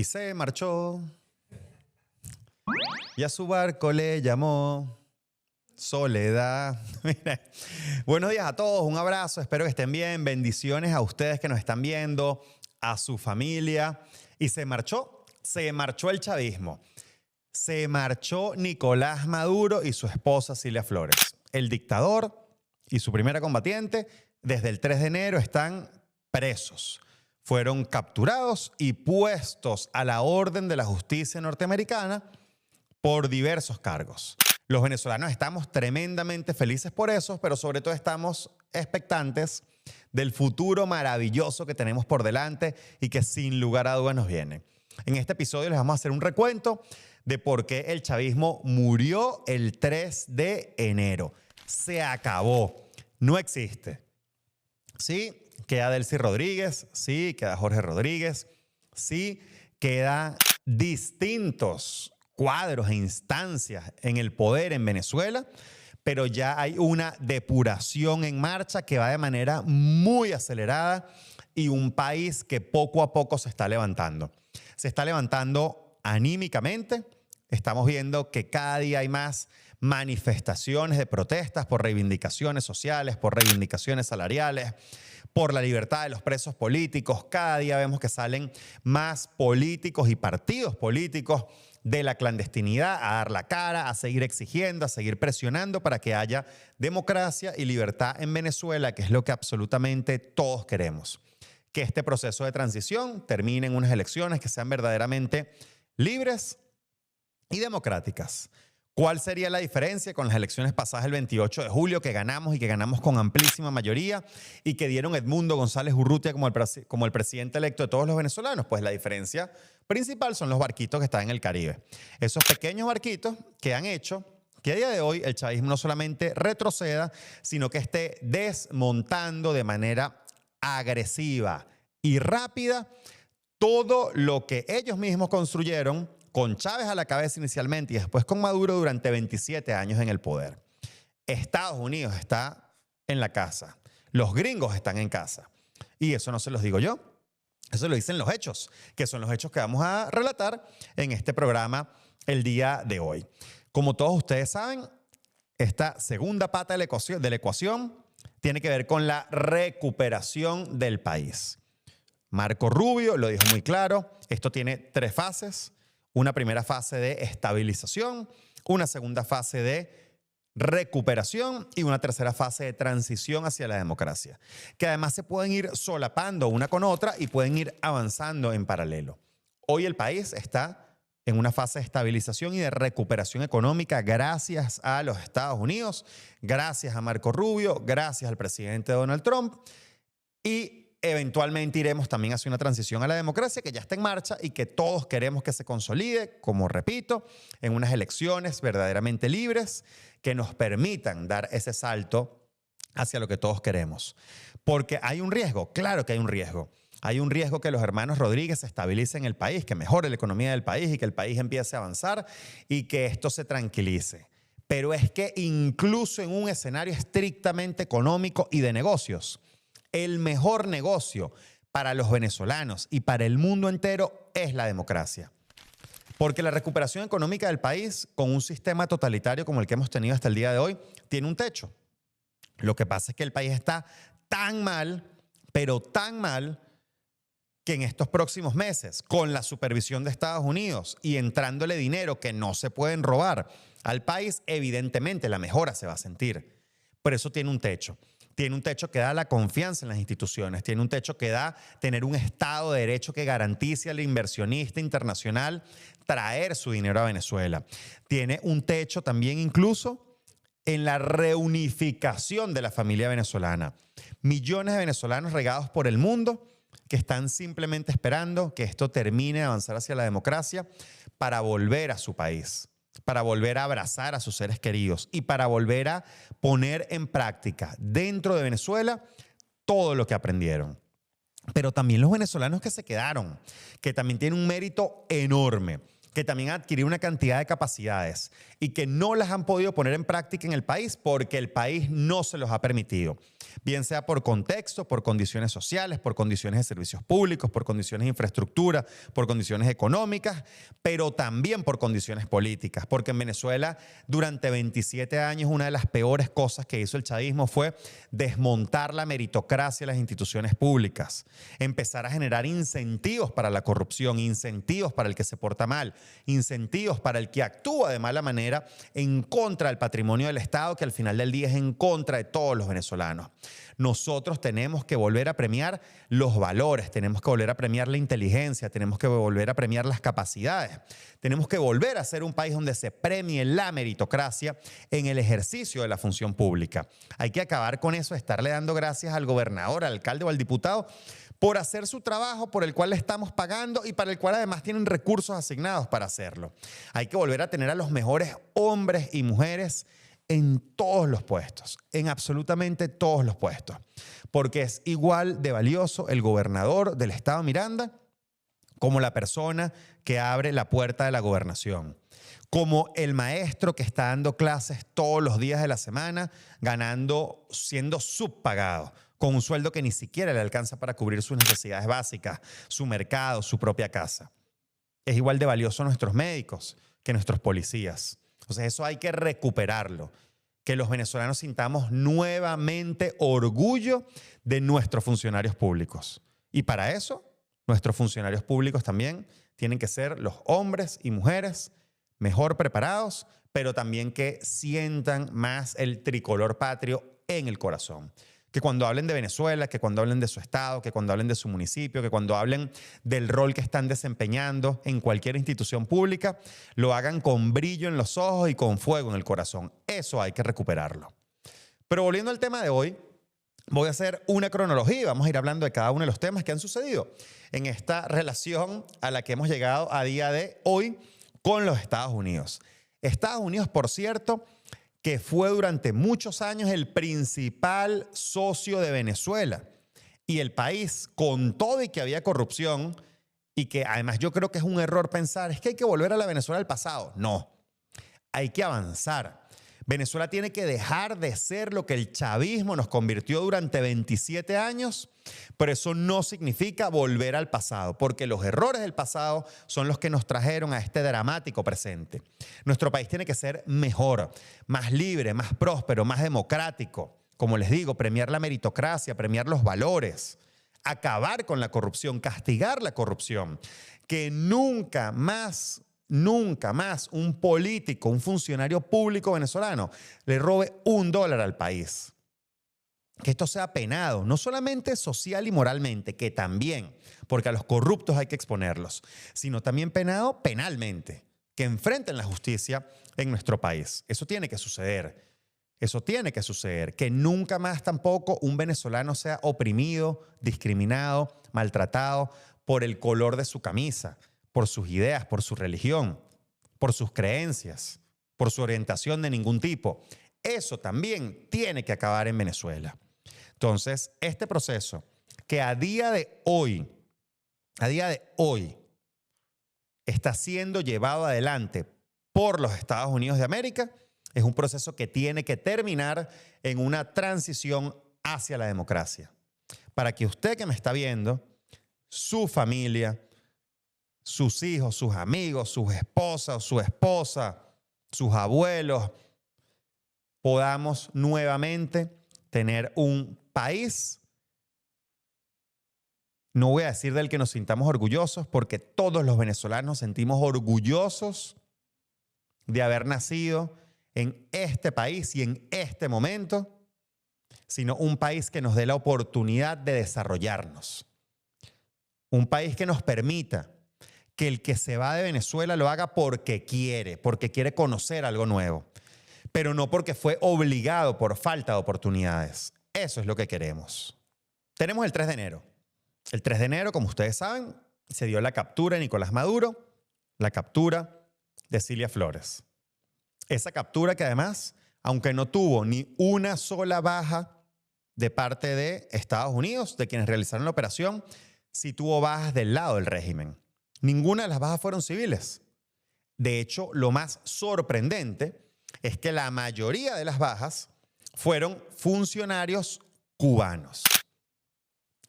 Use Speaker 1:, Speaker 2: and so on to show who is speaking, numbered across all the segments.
Speaker 1: y se marchó. Y a su barco le llamó Soledad. Mira. Buenos días a todos, un abrazo, espero que estén bien. Bendiciones a ustedes que nos están viendo, a su familia. Y se marchó el chavismo. Se marchó Nicolás Maduro y su esposa Cilia Flores. El dictador y su primera combatiente, desde el 3 de enero están presos. Fueron capturados y puestos a la orden de la justicia norteamericana por diversos cargos. Los venezolanos estamos tremendamente felices por eso, pero sobre todo estamos expectantes del futuro maravilloso que tenemos por delante y que sin lugar a dudas nos viene. En este episodio les vamos a hacer un recuento de por qué el chavismo murió el 3 de enero. Se acabó. No existe. Sí, queda Delcy Rodríguez. Sí, queda Jorge Rodríguez. Sí, quedan distintos cuadros e instancias en el poder en Venezuela, pero ya hay una depuración en marcha que va de manera muy acelerada y un país que poco a poco se está levantando. Se está levantando anímicamente. Estamos viendo que cada día hay más manifestaciones de protestas por reivindicaciones sociales, por reivindicaciones salariales, por la libertad de los presos políticos. Cada día vemos que salen más políticos y partidos políticos de la clandestinidad a dar la cara, a seguir exigiendo, a seguir presionando para que haya democracia y libertad en Venezuela, que es lo que absolutamente todos queremos. Que este proceso de transición termine en unas elecciones que sean verdaderamente libres y democráticas. ¿Cuál sería la diferencia con las elecciones pasadas el 28 de julio que ganamos y que ganamos con amplísima mayoría y que dieron Edmundo González Urrutia como el presidente electo de todos los venezolanos? Pues la diferencia principal son los barquitos que están en el Caribe. Esos pequeños barquitos que han hecho que a día de hoy el chavismo no solamente retroceda, sino que esté desmontando de manera agresiva y rápida todo lo que ellos mismos construyeron con Chávez a la cabeza inicialmente y después con Maduro durante 27 años en el poder. Estados Unidos está en la casa. Los gringos están en casa. Y eso no se los digo yo. Eso lo dicen los hechos, que son los hechos que vamos a relatar en este programa el día de hoy. Como todos ustedes saben, esta segunda pata de la ecuación tiene que ver con la recuperación del país. Marco Rubio lo dijo muy claro. Esto tiene 3 fases. Una primera fase de estabilización, una segunda fase de recuperación y una tercera fase de transición hacia la democracia, que además se pueden ir solapando una con otra y pueden ir avanzando en paralelo. Hoy el país está en una fase de estabilización y de recuperación económica gracias a los Estados Unidos, gracias a Marco Rubio, gracias al presidente Donald Trump y eventualmente iremos también hacia una transición a la democracia que ya está en marcha y que todos queremos que se consolide, como repito, en unas elecciones verdaderamente libres que nos permitan dar ese salto hacia lo que todos queremos. Porque hay un riesgo, claro que hay un riesgo. Hay un riesgo que los hermanos Rodríguez se estabilicen el país, que mejore la economía del país y que el país empiece a avanzar y que esto se tranquilice. Pero es que incluso en un escenario estrictamente económico y de negocios, el mejor negocio para los venezolanos y para el mundo entero es la democracia. Porque la recuperación económica del país, con un sistema totalitario como el que hemos tenido hasta el día de hoy, tiene un techo. Lo que pasa es que el país está tan mal, pero tan mal, que en estos próximos meses, con la supervisión de Estados Unidos y entrándole dinero que no se pueden robar al país, evidentemente la mejora se va a sentir. Por eso tiene un techo. Tiene un techo que da la confianza en las instituciones, tiene un techo que da tener un Estado de Derecho que garantice al inversionista internacional traer su dinero a Venezuela. Tiene un techo también incluso en la reunificación de la familia venezolana. Millones de venezolanos regados por el mundo que están simplemente esperando que esto termine de avanzar hacia la democracia para volver a su país, para volver a abrazar a sus seres queridos y para volver a poner en práctica dentro de Venezuela todo lo que aprendieron. Pero también los venezolanos que se quedaron, que también tienen un mérito enorme. que también han adquirido una cantidad de capacidades y que no las han podido poner en práctica en el país porque el país no se los ha permitido. Bien sea por contexto, por condiciones sociales, por condiciones de servicios públicos, por condiciones de infraestructura, por condiciones económicas, pero también por condiciones políticas. Porque en Venezuela, durante 27 años, una de las peores cosas que hizo el chavismo fue desmontar la meritocracia de las instituciones públicas, empezar a generar incentivos para la corrupción, incentivos para el que se porta mal, incentivos para el que actúa de mala manera en contra del patrimonio del Estado, que al final del día es en contra de todos los venezolanos. Nosotros tenemos que volver a premiar los valores, tenemos que volver a premiar la inteligencia, tenemos que volver a premiar las capacidades. Tenemos que volver a ser un país donde se premie la meritocracia en el ejercicio de la función pública. Hay que acabar con eso de estarle dando gracias al gobernador, al alcalde o al diputado por hacer su trabajo por el cual le estamos pagando y para el cual además tienen recursos asignados para hacerlo. Hay que volver a tener a los mejores hombres y mujeres en todos los puestos, en absolutamente todos los puestos, porque es igual de valioso el gobernador del estado Miranda como la persona que abre la puerta de la gobernación, como el maestro que está dando clases todos los días de la semana, siendo subpagado, con un sueldo que ni siquiera le alcanza para cubrir sus necesidades básicas, su mercado, su propia casa. Es igual de valioso nuestros médicos que nuestros policías. Entonces eso hay que recuperarlo, que los venezolanos sintamos nuevamente orgullo de nuestros funcionarios públicos. Y para eso, nuestros funcionarios públicos también tienen que ser los hombres y mujeres mejor preparados, pero también que sientan más el tricolor patrio en el corazón. Que cuando hablen de Venezuela, que cuando hablen de su estado, que cuando hablen de su municipio, que cuando hablen del rol que están desempeñando en cualquier institución pública, lo hagan con brillo en los ojos y con fuego en el corazón. Eso hay que recuperarlo. Pero volviendo al tema de hoy, voy a hacer una cronología y vamos a ir hablando de cada uno de los temas que han sucedido en esta relación a la que hemos llegado a día de hoy con los Estados Unidos. Estados Unidos, por cierto, que fue durante muchos años el principal socio de Venezuela. Y el país, con todo y que había corrupción, y que además yo creo que es un error pensar, es que hay que volver a la Venezuela del pasado. No, hay que avanzar. Venezuela tiene que dejar de ser lo que el chavismo nos convirtió durante 27 años, pero eso no significa volver al pasado, porque los errores del pasado son los que nos trajeron a este dramático presente. Nuestro país tiene que ser mejor, más libre, más próspero, más democrático. Como les digo, premiar la meritocracia, premiar los valores, acabar con la corrupción, castigar la corrupción, que nunca más un político, un funcionario público venezolano le robe $1 al país. Que esto sea penado, no solamente social y moralmente, que también, porque a los corruptos hay que exponerlos, sino también penado penalmente, que enfrenten la justicia en nuestro país. Eso tiene que suceder. Eso tiene que suceder. Que nunca más tampoco un venezolano sea oprimido, discriminado, maltratado por el color de su camisa, por sus ideas, por su religión, por sus creencias, por su orientación de ningún tipo. Eso también tiene que acabar en Venezuela. Entonces, este proceso que a día de hoy está siendo llevado adelante por los Estados Unidos de América, es un proceso que tiene que terminar en una transición hacia la democracia. Para que usted que me está viendo, su familia, sus hijos, sus amigos, sus esposas, su esposa, sus abuelos, podamos nuevamente tener un país, no voy a decir del que nos sintamos orgullosos, porque todos los venezolanos nos sentimos orgullosos de haber nacido en este país y en este momento, sino un país que nos dé la oportunidad de desarrollarnos. Un país que nos permita que el que se va de Venezuela lo haga porque quiere conocer algo nuevo, pero no porque fue obligado por falta de oportunidades. Eso es lo que queremos. Tenemos el 3 de enero. El 3 de enero, como ustedes saben, se dio la captura de Nicolás Maduro, la captura de Cilia Flores. Esa captura que además, aunque no tuvo ni una sola baja de parte de Estados Unidos, de quienes realizaron la operación, sí tuvo bajas del lado del régimen. Ninguna de las bajas fueron civiles. De hecho, lo más sorprendente es que la mayoría de las bajas fueron funcionarios cubanos.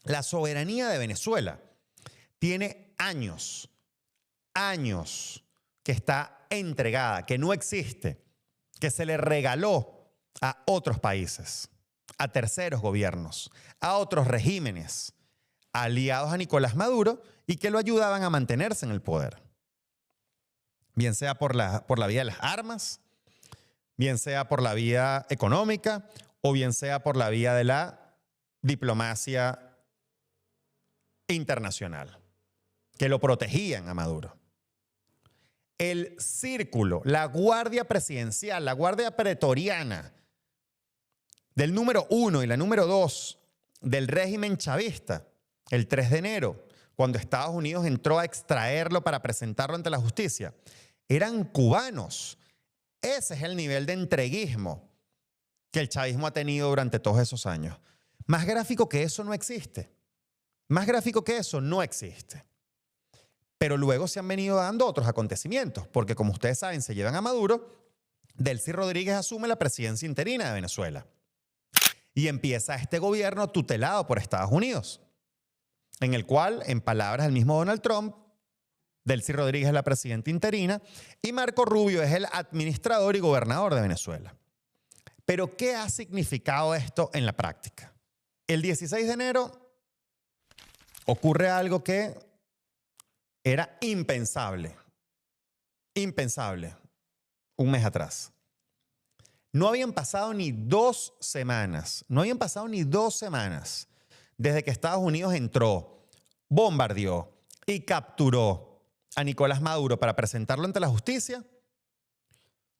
Speaker 1: La soberanía de Venezuela tiene años que está entregada, que no existe, que se le regaló a otros países, a terceros gobiernos, a otros regímenes, aliados a Nicolás Maduro y que lo ayudaban a mantenerse en el poder. Bien sea por la vía de las armas, bien sea por la vía económica o bien sea por la vía de la diplomacia internacional, que lo protegían a Maduro. El círculo, la guardia presidencial, la guardia pretoriana del número 1 y la número 2 del régimen chavista, el 3 de enero, cuando Estados Unidos entró a extraerlo para presentarlo ante la justicia, eran cubanos. Ese es el nivel de entreguismo que el chavismo ha tenido durante todos esos años. Más gráfico que eso no existe. Más gráfico que eso no existe. Pero luego se han venido dando otros acontecimientos, porque como ustedes saben, se llevan a Maduro, Delcy Rodríguez asume la presidencia interina de Venezuela. Y empieza este gobierno tutelado por Estados Unidos, en el cual, en palabras del mismo Donald Trump, Delcy Rodríguez es la presidenta interina y Marco Rubio es el administrador y gobernador de Venezuela. Pero, ¿qué ha significado esto en la práctica? El 16 de enero ocurre algo que era impensable un mes atrás. No habían pasado ni 2 semanas, desde que Estados Unidos entró, bombardeó y capturó a Nicolás Maduro para presentarlo ante la justicia,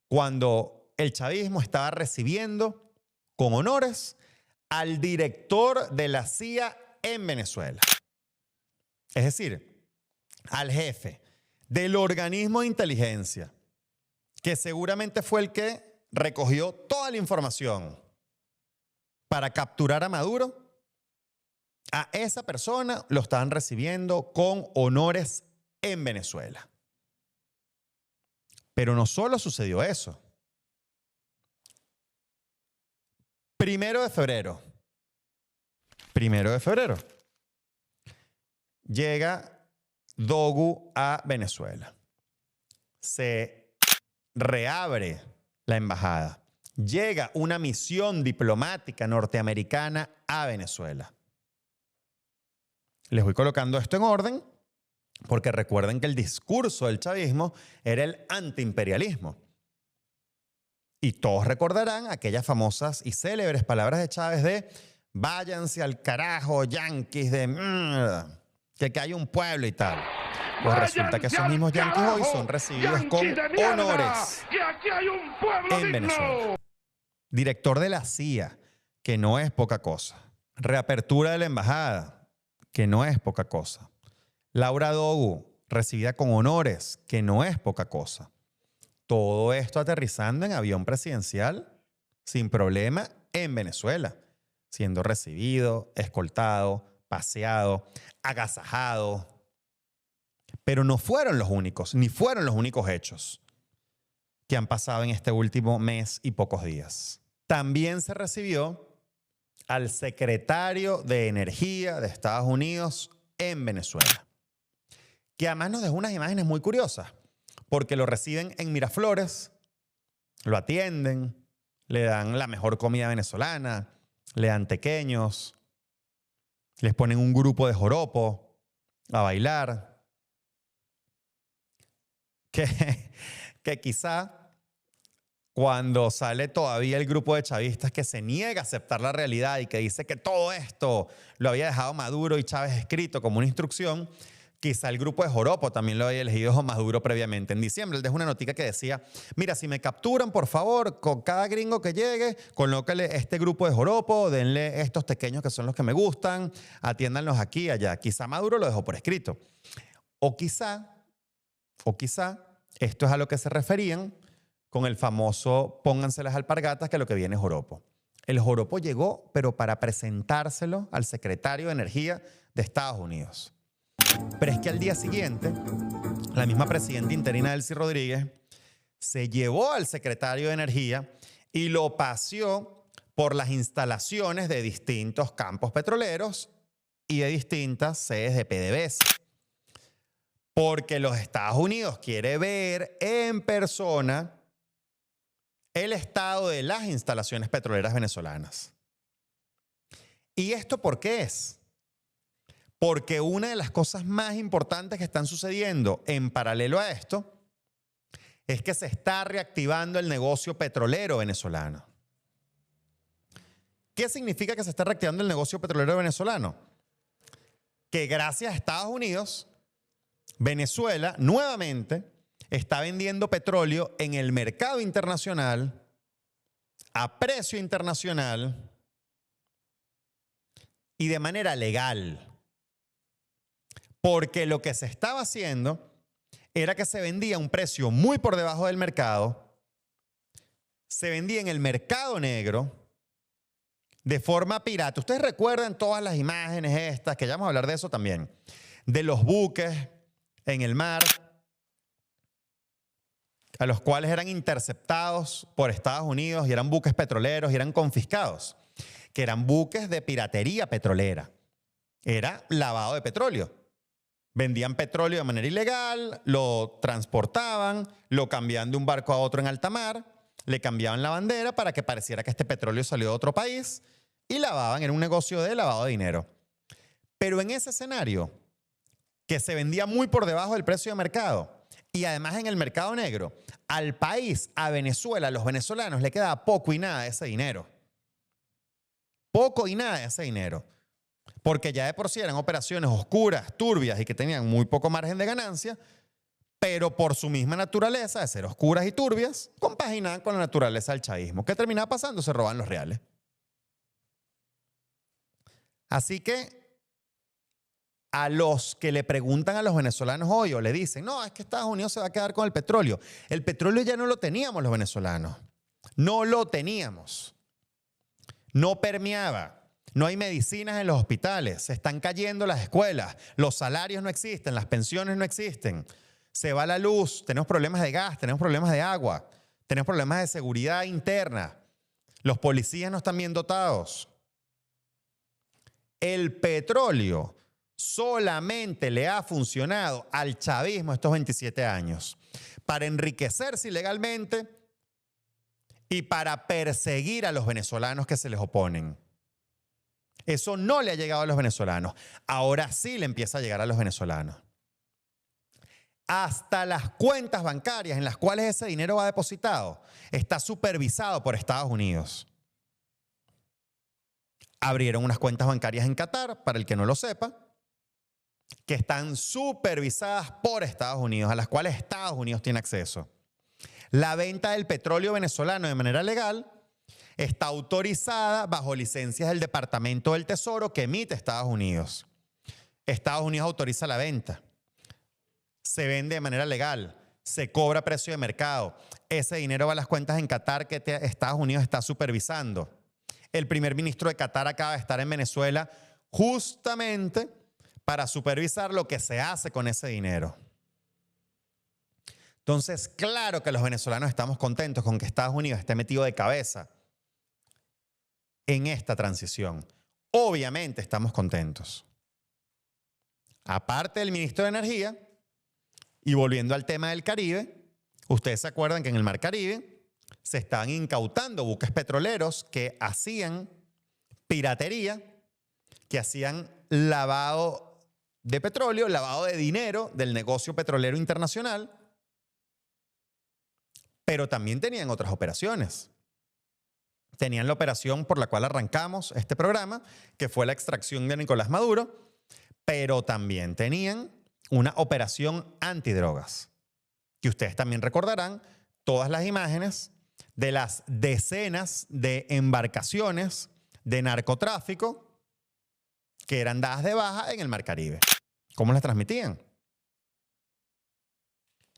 Speaker 1: cuando el chavismo estaba recibiendo con honores al director de la CIA en Venezuela. Es decir, al jefe del organismo de inteligencia, que seguramente fue el que recogió toda la información para capturar a Maduro. A esa persona lo estaban recibiendo con honores en Venezuela. Pero no solo sucedió eso. 1 de febrero, llega Dogu a Venezuela. Se reabre la embajada. Llega una misión diplomática norteamericana a Venezuela. Les voy colocando esto en orden porque recuerden que el discurso del chavismo era el antiimperialismo. Y todos recordarán aquellas famosas y célebres palabras de Chávez de váyanse al carajo, yanquis de mierda, que hay un pueblo y tal. Pues resulta que esos mismos yanquis hoy son recibidos con honores en Venezuela. Director de la CIA, que no es poca cosa. Reapertura de la embajada, que no es poca cosa. Laura Dogu, recibida con honores, que no es poca cosa. Todo esto aterrizando en avión presidencial sin problema en Venezuela, siendo recibido, escoltado, paseado, agasajado. Pero no fueron los únicos, ni fueron los únicos hechos que han pasado en este último mes y pocos días. También se recibió al secretario de Energía de Estados Unidos en Venezuela, que además nos dejó unas imágenes muy curiosas, porque lo reciben en Miraflores, lo atienden, le dan la mejor comida venezolana, le dan tequeños, les ponen un grupo de joropo a bailar, que quizá cuando sale todavía el grupo de chavistas que se niega a aceptar la realidad y que dice que todo esto lo había dejado Maduro y Chávez escrito como una instrucción, quizá el grupo de joropo también lo había elegido Maduro previamente. En diciembre él dejó una notica que decía, mira, si me capturan, por favor, con cada gringo que llegue, colóquele este grupo de joropo, denle estos pequeños que son los que me gustan, atiéndanlos aquí y allá. Quizá Maduro lo dejó por escrito. O quizá, esto es a lo que se referían con el famoso pónganse las alpargatas, que lo que viene es joropo. El joropo llegó, pero para presentárselo al secretario de Energía de Estados Unidos. Pero es que al día siguiente, la misma presidenta interina Delcy Rodríguez se llevó al secretario de Energía y lo paseó por las instalaciones de distintos campos petroleros y de distintas sedes de PDVSA. Porque los Estados Unidos quiere ver en persona el estado de las instalaciones petroleras venezolanas. ¿Y esto por qué es? Porque una de las cosas más importantes que están sucediendo en paralelo a esto es que se está reactivando el negocio petrolero venezolano. ¿Qué significa que se está reactivando el negocio petrolero venezolano? Que gracias a Estados Unidos, Venezuela nuevamente está vendiendo petróleo en el mercado internacional a precio internacional y de manera legal. Porque lo que se estaba haciendo era que se vendía a un precio muy por debajo del mercado, se vendía en el mercado negro de forma pirata. Ustedes recuerdan todas las imágenes estas, que ya vamos a hablar de eso también, de los buques en el mar, a los cuales eran interceptados por Estados Unidos y eran buques petroleros y eran confiscados, que eran buques de piratería petrolera. Era lavado de petróleo. Vendían petróleo de manera ilegal, lo transportaban, lo cambiaban de un barco a otro en alta mar, le cambiaban la bandera para que pareciera que este petróleo salió de otro país y lavaban. Era un negocio de lavado de dinero. Pero en ese escenario, que se vendía muy por debajo del precio de mercado y además en el mercado negro, al país, a Venezuela, a los venezolanos le quedaba poco y nada de ese dinero. Poco y nada de ese dinero. Porque ya de por sí eran operaciones oscuras, turbias y que tenían muy poco margen de ganancia, pero por su misma naturaleza de ser oscuras y turbias, compaginaban con la naturaleza del chavismo. ¿Qué terminaba pasando? Se roban los reales. Así que a los que le preguntan a los venezolanos hoy o le dicen, no, es que Estados Unidos se va a quedar con el petróleo. El petróleo ya no lo teníamos los venezolanos. No lo teníamos. No permeaba. No hay medicinas en los hospitales, se están cayendo las escuelas, los salarios no existen, las pensiones no existen, se va la luz, tenemos problemas de gas, tenemos problemas de agua, tenemos problemas de seguridad interna, los policías no están bien dotados. El petróleo solamente le ha funcionado al chavismo estos 27 años para enriquecerse ilegalmente y para perseguir a los venezolanos que se les oponen. Eso no le ha llegado a los venezolanos. Ahora sí le empieza a llegar a los venezolanos. Hasta las cuentas bancarias en las cuales ese dinero va depositado está supervisado por Estados Unidos. Abrieron unas cuentas bancarias en Qatar, para el que no lo sepa, que están supervisadas por Estados Unidos, a las cuales Estados Unidos tiene acceso. La venta del petróleo venezolano de manera legal está autorizada bajo licencias del Departamento del Tesoro que emite Estados Unidos. Estados Unidos autoriza la venta. Se vende de manera legal. Se cobra precio de mercado. Ese dinero va a las cuentas en Qatar que Estados Unidos está supervisando. El primer ministro de Qatar acaba de estar en Venezuela justamente para supervisar lo que se hace con ese dinero. Entonces, claro que los venezolanos estamos contentos con que Estados Unidos esté metido de cabeza en esta transición. Obviamente estamos contentos. Aparte del ministro de Energía, y volviendo al tema del Caribe, ustedes se acuerdan que en el Mar Caribe se estaban incautando buques petroleros que hacían piratería, que hacían lavado de petróleo, lavado de dinero del negocio petrolero internacional, pero también tenían otras operaciones. Tenían la operación por la cual arrancamos este programa, que fue la extracción de Nicolás Maduro, pero también tenían una operación antidrogas, que ustedes también recordarán todas las imágenes de las decenas de embarcaciones de narcotráfico que eran dadas de baja en el Mar Caribe. ¿Cómo las transmitían?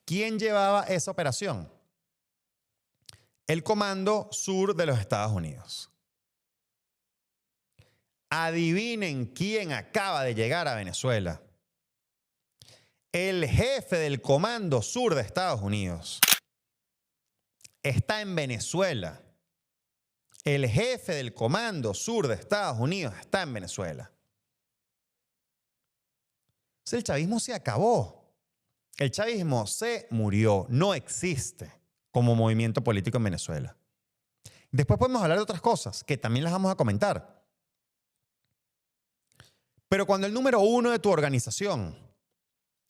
Speaker 1: ¿Quién llevaba esa operación? El Comando Sur de los Estados Unidos. Adivinen quién acaba de llegar a Venezuela. El jefe del Comando Sur de Estados Unidos está en Venezuela. El jefe del Comando Sur de Estados Unidos está en Venezuela. Entonces el chavismo se acabó. El chavismo se murió. No existe como movimiento político en Venezuela. Después podemos hablar de otras cosas que también las vamos a comentar. Pero cuando el número 1 de tu organización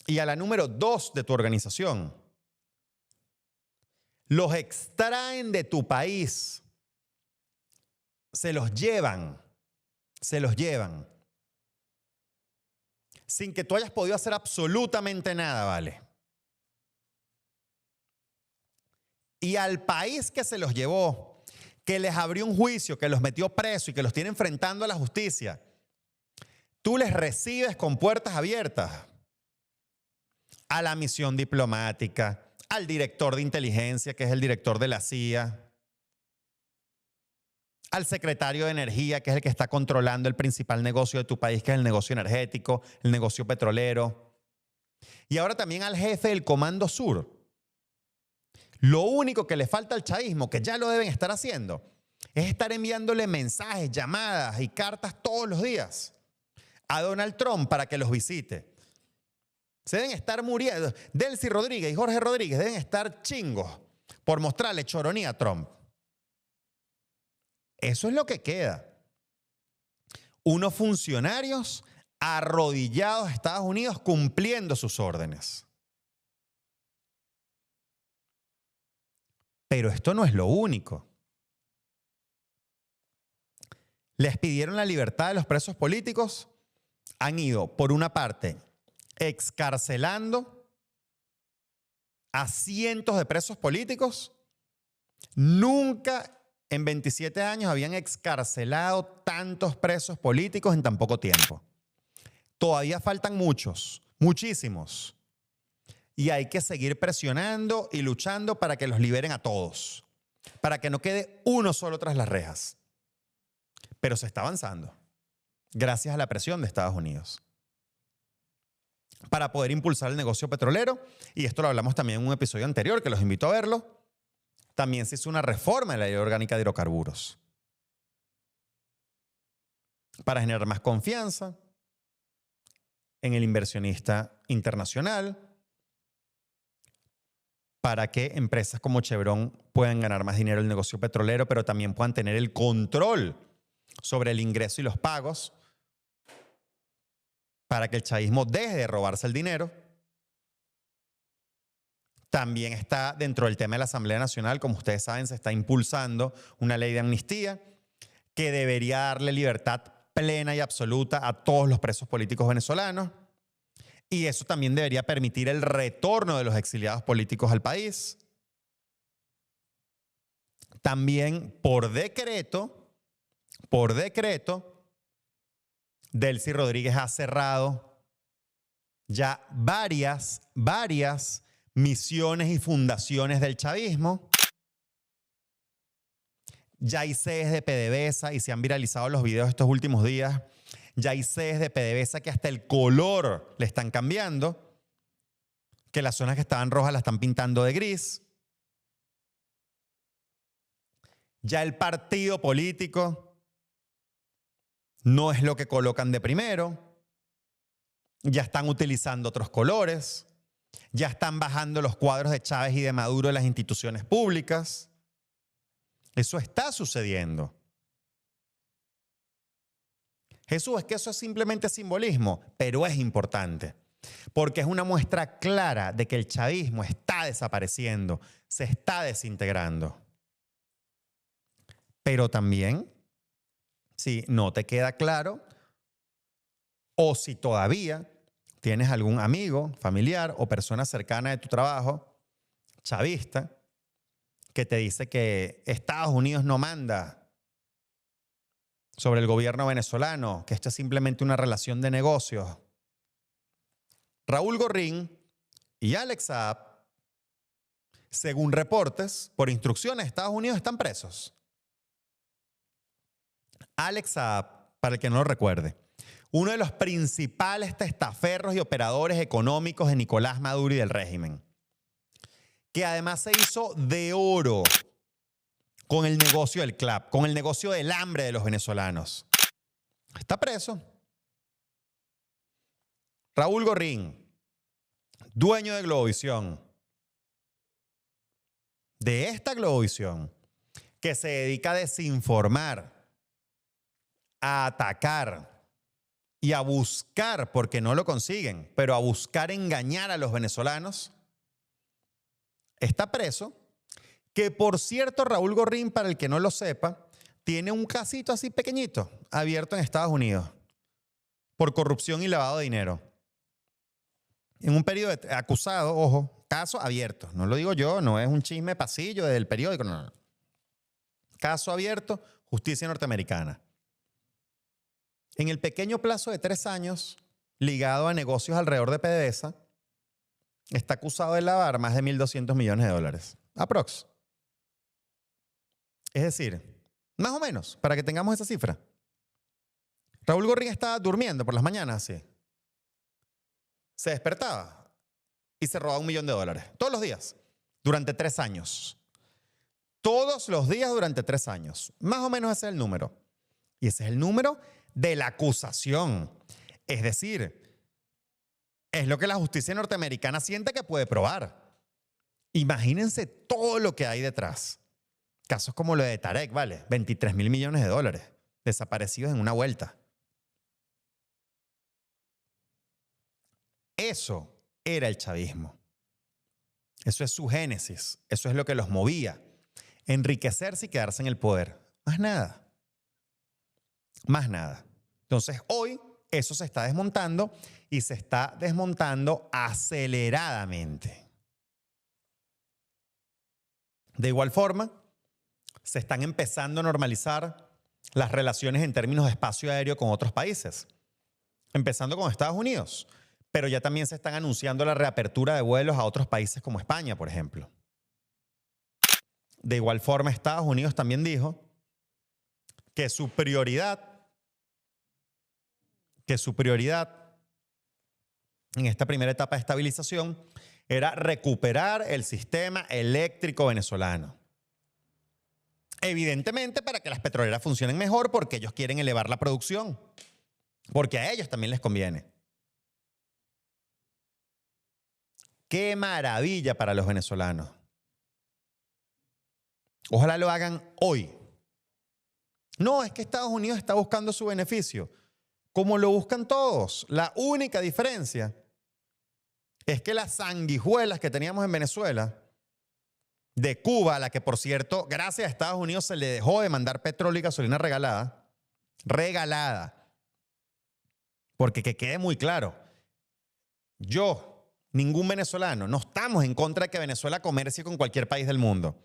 Speaker 1: y a la número 2 de tu organización los extraen de tu país, se los llevan, sin que tú hayas podido hacer absolutamente nada, ¿vale? Y al país que se los llevó, que les abrió un juicio, que los metió preso y que los tiene enfrentando a la justicia, tú les recibes con puertas abiertas a la misión diplomática, al director de inteligencia, que es el director de la CIA, al secretario de energía, que es el que está controlando el principal negocio de tu país, que es el negocio energético, el negocio petrolero. Y ahora también al jefe del Comando Sur. Lo único que le falta al chavismo, que ya lo deben estar haciendo, es estar enviándole mensajes, llamadas y cartas todos los días a Donald Trump para que los visite. Se deben estar muriendo. Delcy Rodríguez y Jorge Rodríguez deben estar chingos por mostrarle choronía a Trump. Eso es lo que queda. Unos funcionarios arrodillados a Estados Unidos cumpliendo sus órdenes. Pero esto no es lo único. Les pidieron la libertad de los presos políticos. Han ido, por una parte, excarcelando a cientos de presos políticos. Nunca en 27 años habían excarcelado tantos presos políticos en tan poco tiempo. Todavía faltan muchos, muchísimos. Y hay que seguir presionando y luchando para que los liberen a todos. Para que no quede uno solo tras las rejas. Pero se está avanzando. Gracias a la presión de Estados Unidos. Para poder impulsar el negocio petrolero, y esto lo hablamos también en un episodio anterior, que los invito a verlo, también se hizo una reforma en la Ley Orgánica de Hidrocarburos. Para generar más confianza en el inversionista internacional, para que empresas como Chevron puedan ganar más dinero en el negocio petrolero, pero también puedan tener el control sobre el ingreso y los pagos, para que el chavismo deje de robarse el dinero. También está dentro del tema de la Asamblea Nacional, como ustedes saben, se está impulsando una ley de amnistía que debería darle libertad plena y absoluta a todos los presos políticos venezolanos. Y eso también debería permitir el retorno de los exiliados políticos al país. También por decreto, Delcy Rodríguez ha cerrado ya varias misiones y fundaciones del chavismo. Ya hay sedes de PDVSA y se han viralizado los videos estos últimos días. Ya hay sedes de PDVSA que hasta el color le están cambiando, que las zonas que estaban rojas las están pintando de gris. Ya el partido político no es lo que colocan de primero. Ya están utilizando otros colores. Ya están bajando los cuadros de Chávez y de Maduro de las instituciones públicas. Eso está sucediendo. Jesús, es que eso es simplemente simbolismo, pero es importante, porque es una muestra clara de que el chavismo está desapareciendo, se está desintegrando. Pero también, si no te queda claro, o si todavía tienes algún amigo, familiar o persona cercana de tu trabajo, chavista, que te dice que Estados Unidos no manda sobre el gobierno venezolano, que esto es simplemente una relación de negocios. Raúl Gorrín y Alex Saab, según reportes, por instrucciones de Estados Unidos, están presos. Alex Saab, para el que no lo recuerde, uno de los principales testaferros y operadores económicos de Nicolás Maduro y del régimen, que además se hizo de oro con el negocio del CLAP, con el negocio del hambre de los venezolanos. Está preso. Raúl Gorrín, dueño de Globovisión, de esta Globovisión, que se dedica a desinformar, a atacar y a buscar, porque no lo consiguen, pero a buscar engañar a los venezolanos, está preso. Que por cierto, Raúl Gorrín, para el que no lo sepa, tiene un casito así pequeñito abierto en Estados Unidos por corrupción y lavado de dinero. En un periodo acusado, ojo, caso abierto. No lo digo yo, no es un chisme pasillo del periódico, no. Caso abierto, justicia norteamericana. En el pequeño plazo de 3 años, ligado a negocios alrededor de PDVSA, está acusado de lavar más de $1.200 millones. Aprox. Es decir, más o menos, para que tengamos esa cifra. Raúl Gorrín estaba durmiendo por las mañanas, sí. Se despertaba y se robaba $1 millón. Todos los días, durante 3 años. Todos los días durante 3 años. Más o menos ese es el número. Y ese es el número de la acusación. Es decir, es lo que la justicia norteamericana siente que puede probar. Imagínense todo lo que hay detrás. Casos como lo de Tarek, ¿vale? $23.000 millones, desaparecidos en una vuelta. Eso era el chavismo. Eso es su génesis. Eso es lo que los movía. Enriquecerse y quedarse en el poder. Más nada. Más nada. Entonces, hoy eso se está desmontando y se está desmontando aceleradamente. De igual forma, se están empezando a normalizar las relaciones en términos de espacio aéreo con otros países, empezando con Estados Unidos, pero ya también se están anunciando la reapertura de vuelos a otros países como España, por ejemplo. De igual forma, Estados Unidos también dijo que su prioridad en esta primera etapa de estabilización era recuperar el sistema eléctrico venezolano. Evidentemente para que las petroleras funcionen mejor, porque ellos quieren elevar la producción, porque a ellos también les conviene. ¡Qué maravilla para los venezolanos! Ojalá lo hagan hoy. No, es que Estados Unidos está buscando su beneficio, como lo buscan todos. La única diferencia es que las sanguijuelas que teníamos en Venezuela, de Cuba, a la que por cierto, gracias a Estados Unidos se le dejó de mandar petróleo y gasolina regalada. Porque que quede muy claro, ningún venezolano, no estamos en contra de que Venezuela comercie con cualquier país del mundo.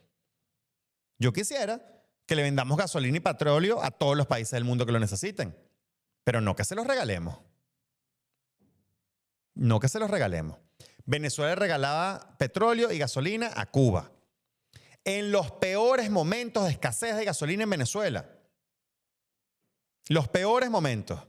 Speaker 1: Yo quisiera que le vendamos gasolina y petróleo a todos los países del mundo que lo necesiten, pero no que se los regalemos. No que se los regalemos. Venezuela regalaba petróleo y gasolina a Cuba. En los peores momentos de escasez de gasolina en Venezuela. Los peores momentos.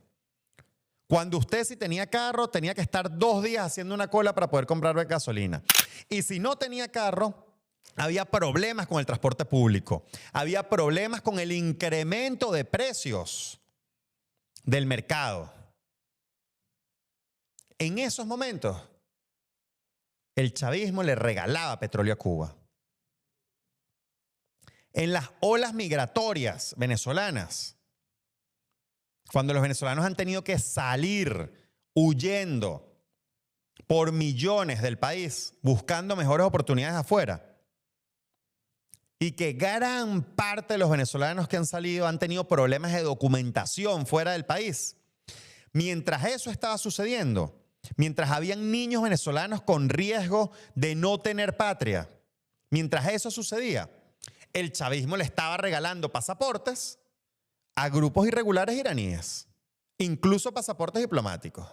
Speaker 1: Cuando usted si tenía carro, tenía que estar 2 días haciendo una cola para poder comprar gasolina. Y si no tenía carro, había problemas con el transporte público. Había problemas con el incremento de precios del mercado. En esos momentos, el chavismo le regalaba petróleo a Cuba. En las olas migratorias venezolanas, cuando los venezolanos han tenido que salir huyendo por millones del país, buscando mejores oportunidades afuera, y que gran parte de los venezolanos que han salido han tenido problemas de documentación fuera del país. Mientras eso estaba sucediendo, mientras habían niños venezolanos con riesgo de no tener patria, mientras eso sucedía, el chavismo le estaba regalando pasaportes a grupos irregulares iraníes, incluso pasaportes diplomáticos,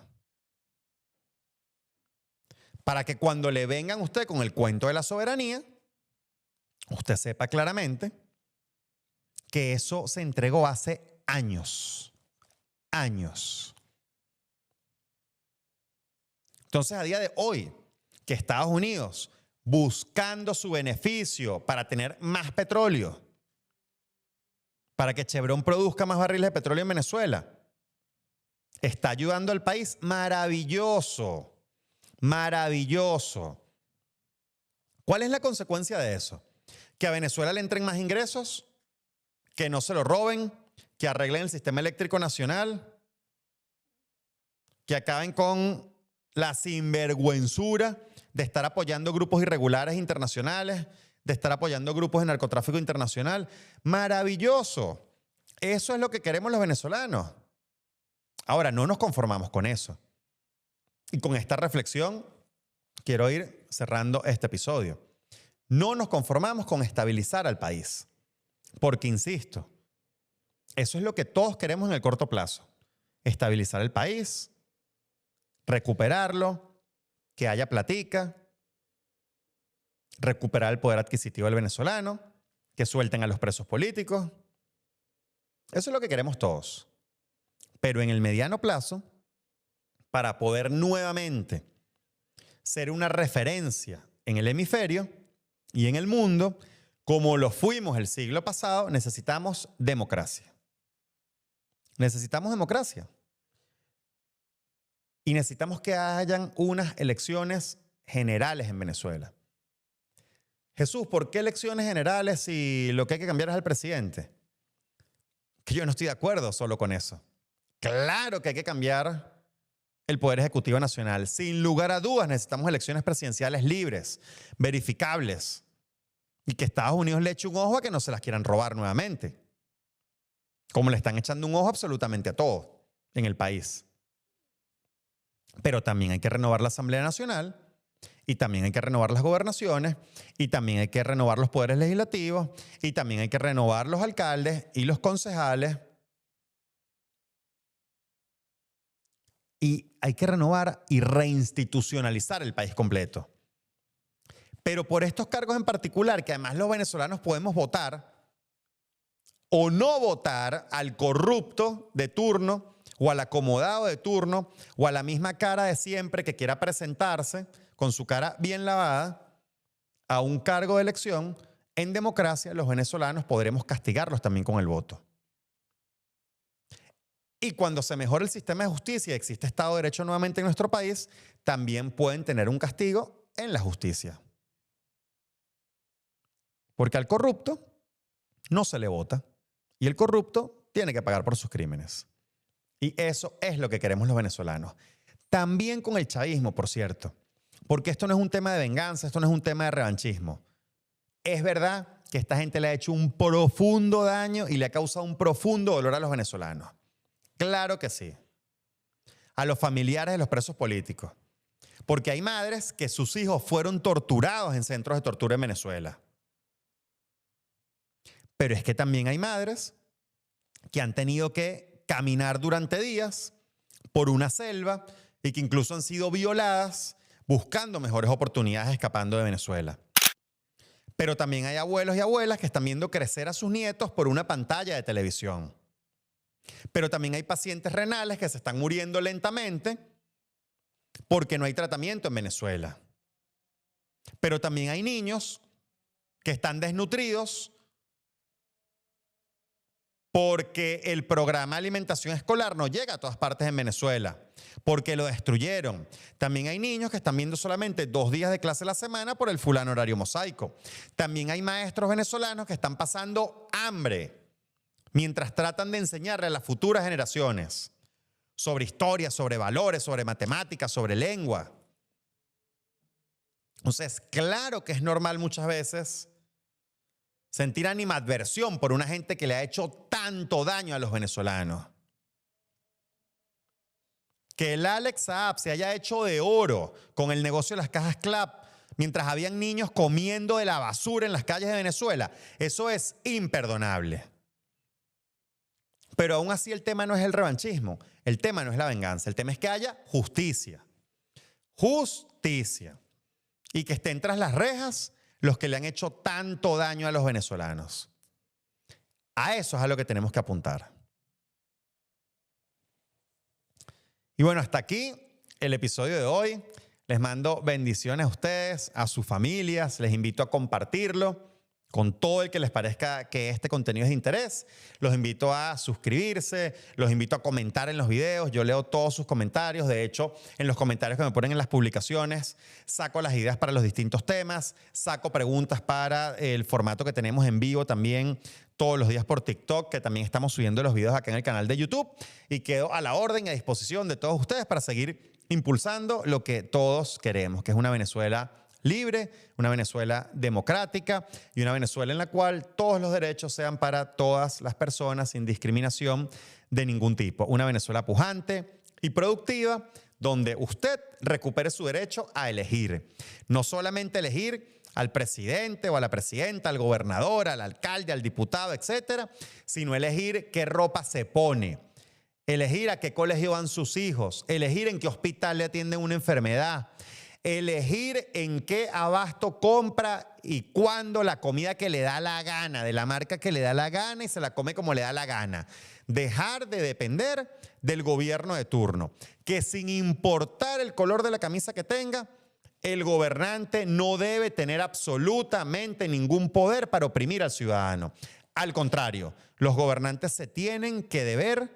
Speaker 1: para que cuando le vengan a usted con el cuento de la soberanía, usted sepa claramente que eso se entregó hace años. Años. Entonces, a día de hoy, que Estados Unidos, buscando su beneficio para tener más petróleo, para que Chevron produzca más barriles de petróleo en Venezuela, está ayudando al país. Maravilloso, maravilloso. ¿Cuál es la consecuencia de eso? Que a Venezuela le entren más ingresos, que no se lo roben, que arreglen el sistema eléctrico nacional, que acaben con la sinvergüenzura de estar apoyando grupos irregulares internacionales, de estar apoyando grupos de narcotráfico internacional. Maravilloso. Eso es lo que queremos los venezolanos. Ahora, no nos conformamos con eso. Y con esta reflexión quiero ir cerrando este episodio. No nos conformamos con estabilizar al país. Porque, insisto, eso es lo que todos queremos en el corto plazo. Estabilizar el país, recuperarlo, que haya platica, recuperar el poder adquisitivo del venezolano, que suelten a los presos políticos. Eso es lo que queremos todos. Pero en el mediano plazo, para poder nuevamente ser una referencia en el hemisferio y en el mundo, como lo fuimos el siglo pasado, necesitamos democracia. Necesitamos democracia. Y necesitamos que hayan unas elecciones generales en Venezuela. Jesús, ¿por qué elecciones generales si lo que hay que cambiar es al presidente? Que yo no estoy de acuerdo solo con eso. Claro que hay que cambiar el Poder Ejecutivo Nacional. Sin lugar a dudas necesitamos elecciones presidenciales libres, verificables, y que Estados Unidos le eche un ojo a que no se las quieran robar nuevamente, como le están echando un ojo absolutamente a todo en el país. Pero también hay que renovar la Asamblea Nacional, y también hay que renovar las gobernaciones, y también hay que renovar los poderes legislativos, y también hay que renovar los alcaldes y los concejales. Y hay que renovar y reinstitucionalizar el país completo. Pero por estos cargos en particular, que además los venezolanos podemos votar o no votar al corrupto de turno o al acomodado de turno o a la misma cara de siempre que quiera presentarse con su cara bien lavada a un cargo de elección, en democracia los venezolanos podremos castigarlos también con el voto. Y cuando se mejore el sistema de justicia y existe Estado de Derecho nuevamente en nuestro país, también pueden tener un castigo en la justicia. Porque al corrupto no se le vota y el corrupto tiene que pagar por sus crímenes. Y eso es lo que queremos los venezolanos. También con el chavismo, por cierto. Porque esto no es un tema de venganza, esto no es un tema de revanchismo. Es verdad que esta gente le ha hecho un profundo daño y le ha causado un profundo dolor a los venezolanos. Claro que sí. A los familiares de los presos políticos. Porque hay madres que sus hijos fueron torturados en centros de tortura en Venezuela. Pero es que también hay madres que han tenido que caminar durante días por una selva y que incluso han sido violadas buscando mejores oportunidades escapando de Venezuela. Pero también hay abuelos y abuelas que están viendo crecer a sus nietos por una pantalla de televisión. Pero también hay pacientes renales que se están muriendo lentamente porque no hay tratamiento en Venezuela. Pero también hay niños que están desnutridos porque el programa de alimentación escolar no llega a todas partes en Venezuela, porque lo destruyeron. También hay niños que están viendo solamente 2 días de clase a la semana por el fulano horario mosaico. También hay maestros venezolanos que están pasando hambre mientras tratan de enseñarle a las futuras generaciones sobre historia, sobre valores, sobre matemáticas, sobre lengua. Entonces, claro que es normal muchas veces sentir animadversión por una gente que le ha hecho tanto daño a los venezolanos. Que el Alex Saab se haya hecho de oro con el negocio de las cajas CLAP mientras habían niños comiendo de la basura en las calles de Venezuela, eso es imperdonable. Pero aún así el tema no es el revanchismo, el tema no es la venganza, el tema es que haya justicia. Justicia. Y que estén tras las rejas los que le han hecho tanto daño a los venezolanos. A eso es a lo que tenemos que apuntar. Y bueno, hasta aquí el episodio de hoy. Les mando bendiciones a ustedes, a sus familias. Les invito a compartirlo con todo el que les parezca que este contenido es de interés. Los invito a suscribirse, los invito a comentar en los videos. Yo leo todos sus comentarios. De hecho, en los comentarios que me ponen en las publicaciones, saco las ideas para los distintos temas, saco preguntas para el formato que tenemos en vivo también todos los días por TikTok, que también estamos subiendo los videos acá en el canal de YouTube. Y quedo a la orden y a disposición de todos ustedes para seguir impulsando lo que todos queremos, que es una Venezuela libre, una Venezuela democrática y una Venezuela en la cual todos los derechos sean para todas las personas sin discriminación de ningún tipo. Una Venezuela pujante y productiva donde usted recupere su derecho a elegir. No solamente elegir al presidente o a la presidenta, al gobernador, al alcalde, al diputado, etcétera, sino elegir qué ropa se pone, elegir a qué colegio van sus hijos, elegir en qué hospital le atienden una enfermedad, elegir en qué abasto compra y cuándo la comida que le da la gana, de la marca que le da la gana y se la come como le da la gana. Dejar de depender del gobierno de turno, que sin importar el color de la camisa que tenga, el gobernante no debe tener absolutamente ningún poder para oprimir al ciudadano. Al contrario, los gobernantes se tienen que deber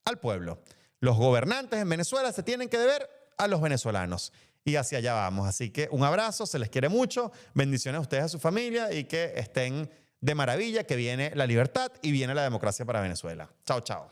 Speaker 1: al pueblo. Los gobernantes en Venezuela se tienen que deber a los venezolanos. Y hacia allá vamos. Así que un abrazo, se les quiere mucho. Bendiciones a ustedes, a su familia y que estén de maravilla, que viene la libertad y viene la democracia para Venezuela. Chao, chao.